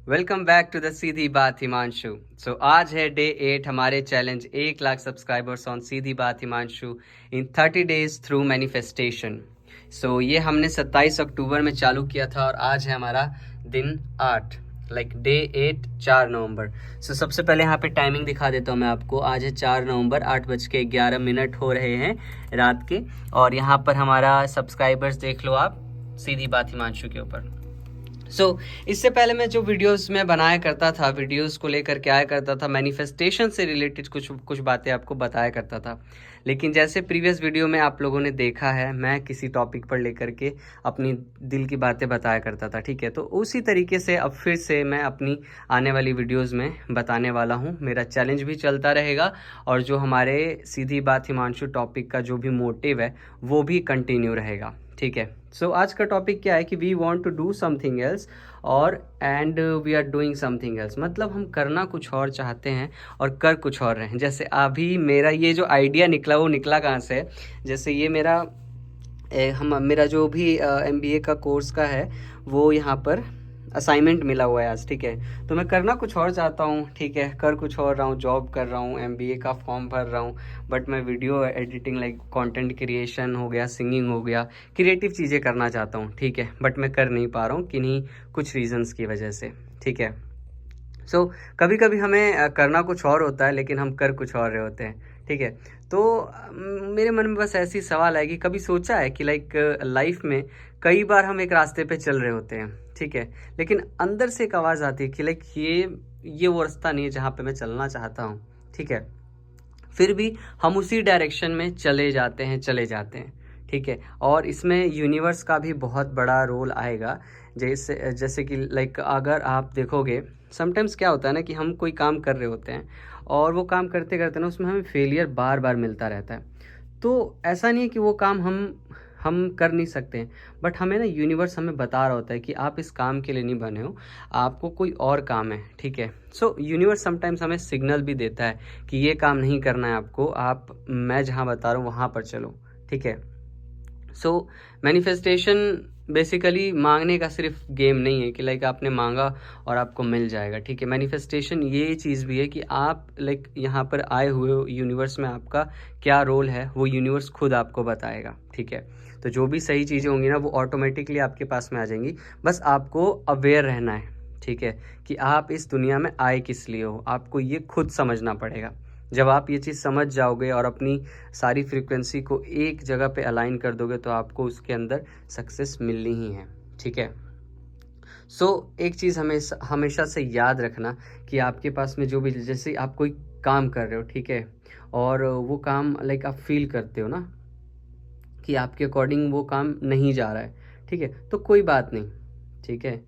Welcome back to the सीधी बात हिमांशु। सो आज है डे 8 हमारे चैलेंज 1 लाख सब्सक्राइबर्स ऑन सीधी बात हिमांशु इन 30 डेज थ्रू मैनिफेस्टेशन। सो ये हमने 27 अक्टूबर में चालू किया था और आज है हमारा दिन 8, लाइक डे 8 4 नवंबर। सो सबसे पहले यहाँ पे टाइमिंग दिखा देता हूँ मैं आपको। आज है 4 नवंबर, 8:11 हो रहे हैं रात के। और यहाँ पर हमारा सब्सक्राइबर्स देख लो आप सीधी बात हिमांशु के ऊपर। इससे पहले मैं जो वीडियोस में बनाया करता था, वीडियोस को लेकर के आया करता था, मैनिफेस्टेशन से रिलेटेड कुछ बातें आपको बताया करता था। लेकिन जैसे प्रीवियस वीडियो में आप लोगों ने देखा है, मैं किसी टॉपिक पर लेकर के अपनी दिल की बातें बताया करता था, ठीक है। तो उसी तरीके से अब फिर से मैं अपनी आने वाली वीडियोज़ में बताने वाला हूँ। मेरा चैलेंज भी चलता रहेगा और जो हमारे सीधी बात हिमांशु टॉपिक का जो भी मोटिव है वो भी कंटिन्यू रहेगा, ठीक है। सो आज का टॉपिक क्या है कि we want to do something else और and we are doing something else. मतलब हम करना कुछ और चाहते हैं और कर कुछ और रहे हैं। जैसे अभी मेरा ये जो आइडिया निकला वो निकला कहाँ से है। जैसे ये मेरा जो भी MBA का कोर्स का है वो यहाँ पर असाइनमेंट मिला हुआ है आज, ठीक है। तो मैं करना कुछ और चाहता हूँ, ठीक है, कर कुछ और रहा हूँ, जॉब कर रहा हूँ, MBA का फॉर्म भर रहा हूँ, बट मैं video editing like content creation हो गया, सिंगिंग हो गया, क्रिएटिव चीज़ें करना चाहता हूँ, ठीक है, बट मैं कर नहीं पा रहा हूँ किन्हीं कुछ रीजंस की वजह से, ठीक है। कभी कभी हमें करना कुछ और होता है लेकिन हम कर कुछ और रहे होते हैं, ठीक है। तो मेरे मन में बस ऐसी सवाल है कि कभी सोचा है कि लाइक लाइफ में कई बार हम एक रास्ते पे चल रहे होते हैं, ठीक है, लेकिन अंदर से एक आवाज़ आती है कि लाइक ये वो रास्ता नहीं है जहाँ पे मैं चलना चाहता हूँ, ठीक है। फिर भी हम उसी डायरेक्शन में चले जाते हैं, ठीक है। और इसमें यूनिवर्स का भी बहुत बड़ा रोल आएगा। जैसे कि लाइक अगर आप देखोगे समटाइम्स क्या होता है ना कि हम कोई काम कर रहे होते हैं और वो काम करते करते ना उसमें हमें फेलियर बार बार मिलता रहता है। तो ऐसा नहीं है कि वो काम हम कर नहीं सकते हैं, बट हमें ना यूनिवर्स हमें बता रहा होता है कि आप इस काम के लिए नहीं बने हो, आपको कोई और काम है, ठीक है। यूनिवर्स समटाइम्स हमें सिग्नल भी देता है कि ये काम नहीं करना है आपको, मैं जहाँ बता रहा हूँ वहाँ पर चलो, ठीक है। मैनिफेस्टेशन बेसिकली मांगने का सिर्फ गेम नहीं है कि लाइक आपने मांगा और आपको मिल जाएगा, ठीक है। मैनिफेस्टेशन ये चीज़ भी है कि आप लाइक यहाँ पर आए हुए हो, यूनिवर्स में आपका क्या रोल है वो यूनिवर्स खुद आपको बताएगा, ठीक है। तो जो भी सही चीज़ें होंगी ना वो ऑटोमेटिकली आपके पास में आ जाएंगी। बस आपको अवेयर रहना है, ठीक है, कि आप इस दुनिया में आए किस लिए हो, आपको ये खुद समझना पड़ेगा। जब आप ये चीज़ समझ जाओगे और अपनी सारी फ्रीक्वेंसी को एक जगह पे अलाइन कर दोगे तो आपको उसके अंदर सक्सेस मिलनी ही है, ठीक है। एक चीज़ हमेशा से याद रखना कि आपके पास में जो भी, जैसे आप कोई काम कर रहे हो, ठीक है, और वो काम लाइक आप फील करते हो ना कि आपके अकॉर्डिंग वो काम नहीं जा रहा है, ठीक है, तो कोई बात नहीं, ठीक है।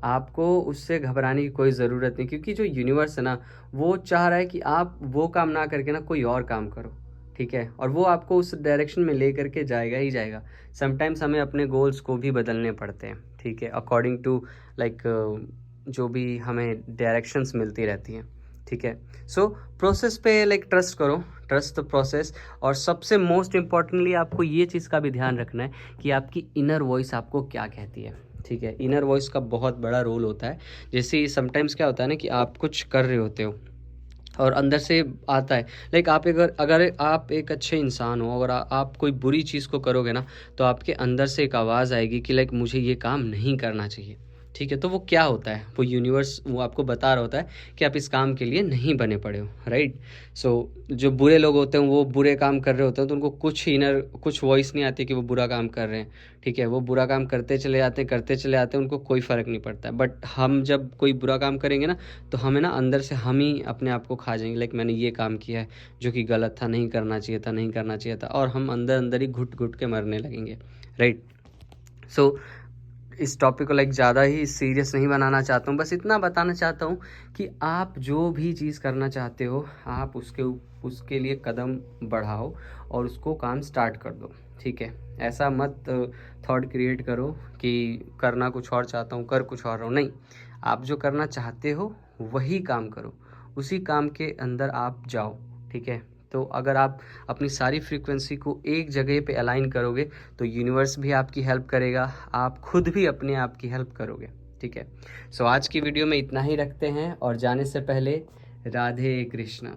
आपको उससे घबराने की कोई ज़रूरत नहीं, क्योंकि जो यूनिवर्स है ना वो चाह रहा है कि आप वो काम ना करके ना कोई और काम करो, ठीक है, और वो आपको उस डायरेक्शन में ले करके जाएगा ही जाएगा। समटाइम्स हमें अपने गोल्स को भी बदलने पड़ते हैं, ठीक है, अकॉर्डिंग टू लाइक जो भी हमें डायरेक्शंस मिलती रहती हैं, ठीक है। प्रोसेस पे लाइक ट्रस्ट करो, ट्रस्ट द प्रोसेस। और सबसे मोस्ट इम्पॉर्टेंटली आपको ये चीज़ का भी ध्यान रखना है कि आपकी इनर वॉइस आपको क्या कहती है, ठीक है। इनर वॉइस का बहुत बड़ा रोल होता है। जैसे समटाइम्स क्या होता है ना कि आप कुछ कर रहे होते हो और अंदर से आता है लाइक आप अगर आप एक अच्छे इंसान हो, अगर आप कोई बुरी चीज़ को करोगे ना तो आपके अंदर से एक आवाज़ आएगी कि लाइक मुझे ये काम नहीं करना चाहिए, ठीक है। तो वो क्या होता है, वो यूनिवर्स वो आपको बता रहा होता है कि आप इस काम के लिए नहीं बने पड़े हो, राइट। जो बुरे लोग होते हैं वो बुरे काम कर रहे होते हैं तो उनको कुछ वॉइस नहीं आती कि वो बुरा काम कर रहे हैं, ठीक है। वो बुरा काम करते चले जाते हैं, उनको कोई फ़र्क नहीं पड़ता है। बट हम जब कोई बुरा काम करेंगे ना तो हमें ना अंदर से हम ही अपने आप को खा जाएंगे, लाइक मैंने ये काम किया है जो कि गलत था, नहीं करना चाहिए था, और हम अंदर अंदर ही घुट घुट के मरने लगेंगे, राइट। इस टॉपिक को लाइक ज़्यादा ही सीरियस नहीं बनाना चाहता हूँ, बस इतना बताना चाहता हूँ कि आप जो भी चीज़ करना चाहते हो आप उसके लिए कदम बढ़ाओ और उसको काम स्टार्ट कर दो, ठीक है। ऐसा मत थॉट क्रिएट करो कि करना कुछ और चाहता हूँ, कर कुछ और रहा हूँ, नहीं। आप जो करना चाहते हो वही काम करो, उसी काम के अंदर आप जाओ, ठीक है। तो अगर आप अपनी सारी फ्रीक्वेंसी को एक जगह पे अलाइन करोगे तो यूनिवर्स भी आपकी हेल्प करेगा, आप खुद भी अपने आप की हेल्प करोगे, ठीक है। सो आज की वीडियो में इतना ही रखते हैं और जाने से पहले राधे कृष्णा।